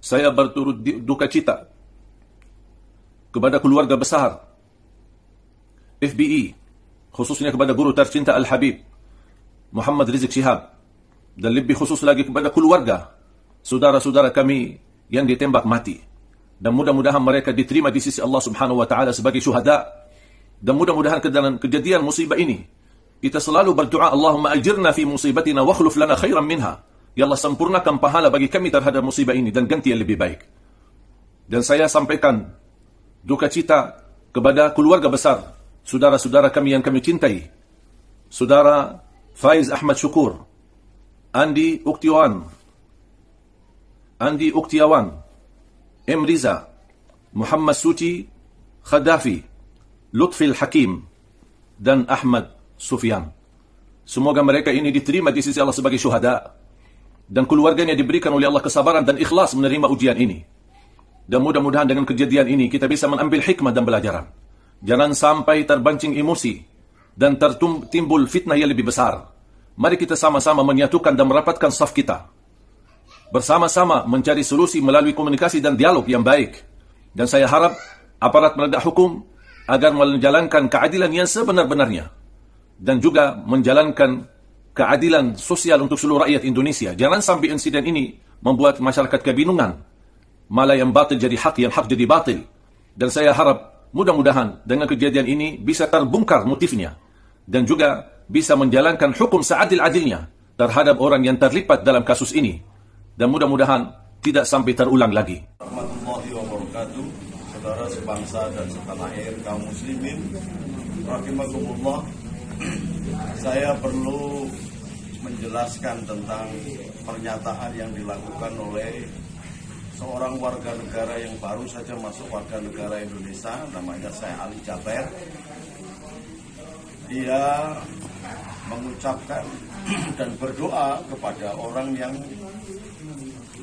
Saya berturut duka cita kepada keluarga besar FBI, khususnya kepada guru tercinta Al-Habib Muhammad Rizik Syihab, dan lebih khusus lagi kepada keluarga saudara-saudara kami yang ditembak mati. Dan mudah-mudahan mereka diterima di sisi Allah Subhanahu wa taala sebagai syuhada. Dan mudah-mudahan dalam kejadian musibah ini kita selalu berdoa, Allahumma ajirna fi musibatina wa akhluf lana khairan minha. Ya Allah, sempurnakan pahala bagi kami terhadap musibah ini dan ganti yang lebih baik. Dan saya sampaikan duka cita kepada keluarga besar saudara-saudara kami yang kami cintai, saudara Faiz Ahmad Syukur, Andi Uktiawan, M. Riza, Muhammad Suci Khadafi, Lutfil Hakim, dan Ahmad Sufyan. Semoga mereka ini diterima di sisi Allah sebagai syuhada, dan keluarganya diberikan oleh Allah kesabaran dan ikhlas menerima ujian ini. Dan mudah-mudahan dengan kejadian ini kita bisa mengambil hikmah dan pelajaran. Jangan sampai terbancing emosi dan timbul fitnah yang lebih besar. Mari kita sama-sama menyatukan dan merapatkan saf kita, bersama-sama mencari solusi melalui komunikasi dan dialog yang baik. Dan saya harap aparat penegak hukum agar menjalankan keadilan yang sebenar-benarnya, dan juga menjalankan keadilan sosial untuk seluruh rakyat Indonesia. Jangan sampai insiden ini membuat masyarakat kebingungan, malah yang batil jadi hak, yang hak jadi batil. Dan saya harap mudah-mudahan dengan kejadian ini bisa terbongkar motifnya, dan juga bisa menjalankan hukum seadil-adilnya terhadap orang yang terlibat dalam kasus ini. Dan mudah-mudahan tidak sampai terulang lagi. Warahmatullahi wabarakatuh. Saudara sebangsa dan setanah air kaum muslimin rahimakumullah. Saya perlu menjelaskan tentang pernyataan yang dilakukan oleh seorang warga negara yang baru saja masuk warga negara Indonesia, namanya Syekh Ali Jaber. Dia mengucapkan dan berdoa kepada orang yang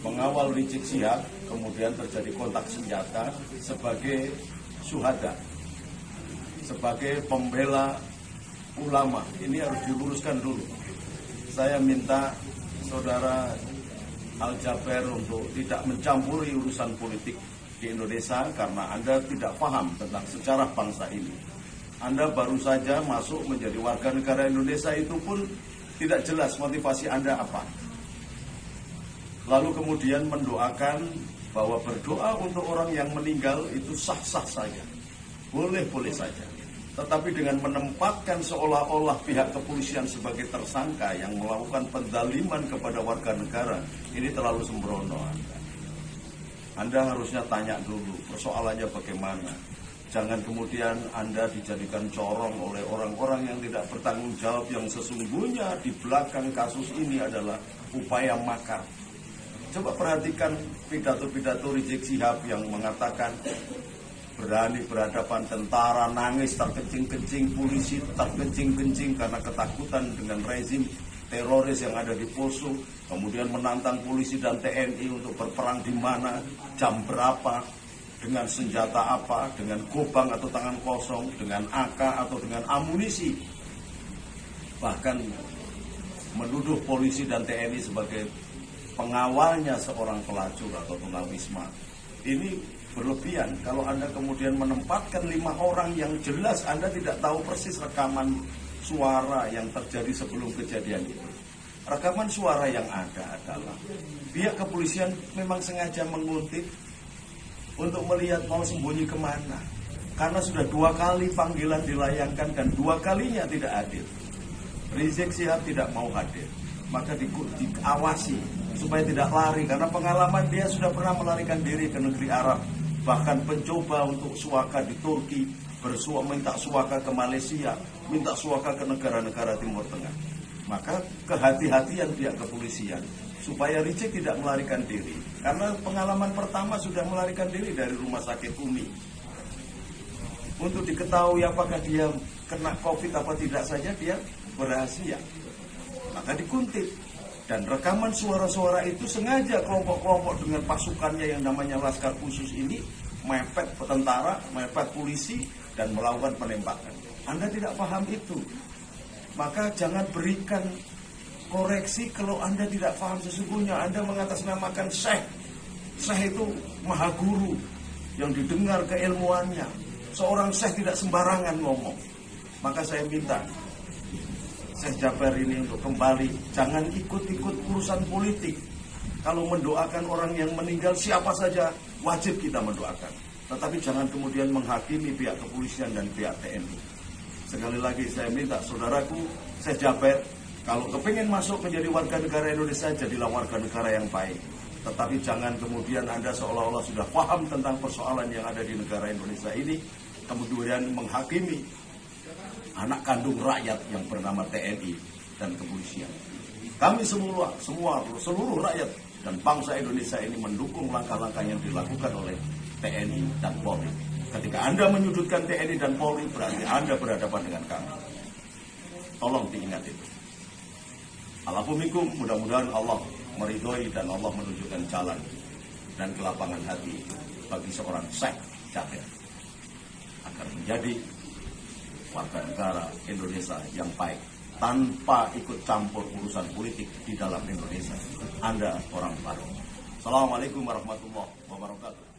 mengawal Rizik Syihab, kemudian terjadi kontak senjata, sebagai syuhada, sebagai pembela ulama. Ini harus diluruskan dulu. Saya minta saudara Al-Jaber untuk tidak mencampuri urusan politik di Indonesia, karena Anda tidak paham tentang sejarah bangsa ini. Anda baru saja masuk menjadi warga negara Indonesia, itu pun tidak jelas motivasi Anda apa. Lalu kemudian mendoakan bahwa berdoa untuk orang yang meninggal itu sah-sah saja, boleh-boleh saja. Tetapi dengan menempatkan seolah-olah pihak kepolisian sebagai tersangka yang melakukan penzaliman kepada warga negara, ini terlalu sembrono. Anda harusnya tanya dulu persoalannya bagaimana. Jangan kemudian Anda dijadikan corong oleh orang-orang yang tidak bertanggung jawab, yang sesungguhnya di belakang kasus ini adalah upaya makar. Coba perhatikan pidato-pidato Rizik Syihab yang mengatakan berani berhadapan tentara, nangis terkencing-kencing, polisi terkencing-kencing karena ketakutan dengan rezim teroris yang ada di Poso, kemudian menantang polisi dan TNI untuk berperang di mana, jam berapa, dengan senjata apa, dengan gobang atau tangan kosong, dengan AK atau dengan amunisi. Bahkan menuduh polisi dan TNI sebagai pengawalnya seorang pelacur atau tunawisma. Ini berlebihan. Kalau Anda kemudian menempatkan 5 orang yang jelas Anda tidak tahu persis rekaman suara yang terjadi sebelum kejadian itu. Rekaman suara yang ada adalah pihak kepolisian memang sengaja menguntit untuk melihat mau sembunyi kemana. Karena sudah 2 kali panggilan dilayangkan dan 2 kalinya tidak hadir. Rizik Syihab tidak mau hadir. Maka diawasi supaya tidak lari, karena pengalaman dia sudah pernah melarikan diri ke negeri Arab, bahkan mencoba untuk suaka di Turki, minta suaka ke Malaysia, minta suaka ke negara-negara Timur Tengah. Maka kehati-hatian pihak kepolisian supaya Rizik tidak melarikan diri, karena pengalaman pertama sudah melarikan diri dari rumah sakit Umi. Untuk diketahui apakah dia kena COVID apa tidak saja, dia berhasil. Maka dikuntit. Dan rekaman suara-suara itu sengaja kelompok-kelompok dengan pasukannya yang namanya Laskar Khusus ini mepet tentara, mepet polisi, dan melakukan penembakan. Anda tidak paham itu. Maka jangan berikan koreksi kalau Anda tidak paham sesungguhnya. Anda mengatasnamakan Syekh Syekh itu maha guru yang didengar keilmuannya. Seorang syekh tidak sembarangan ngomong. Maka saya minta Syekh Jaber ini untuk kembali, jangan ikut-ikut urusan politik. Kalau mendoakan orang yang meninggal, siapa saja wajib kita mendoakan. Tetapi jangan kemudian menghakimi pihak kepolisian dan pihak TNI. Sekali lagi saya minta saudaraku Syekh Jaber, kalau kepingin masuk menjadi warga negara Indonesia, jadilah warga negara yang baik. Tetapi jangan kemudian Anda seolah-olah sudah paham tentang persoalan yang ada di negara Indonesia ini, kemudian menghakimi anak kandung rakyat yang bernama TNI dan kepolisian. Kami seluruh rakyat dan bangsa Indonesia ini mendukung langkah-langkah yang dilakukan oleh TNI dan Polri. Ketika Anda menyudutkan TNI dan Polri, berarti Anda berhadapan dengan kami. Tolong diingat itu. Alafumikum, mudah-mudahan Allah meridhoi dan Allah menunjukkan jalan dan kelapangan hati bagi seorang Syekh Jaber agar menjadi warga negara Indonesia yang baik tanpa ikut campur urusan politik di dalam Indonesia. Anda orang baru. Assalamualaikum warahmatullahi wabarakatuh.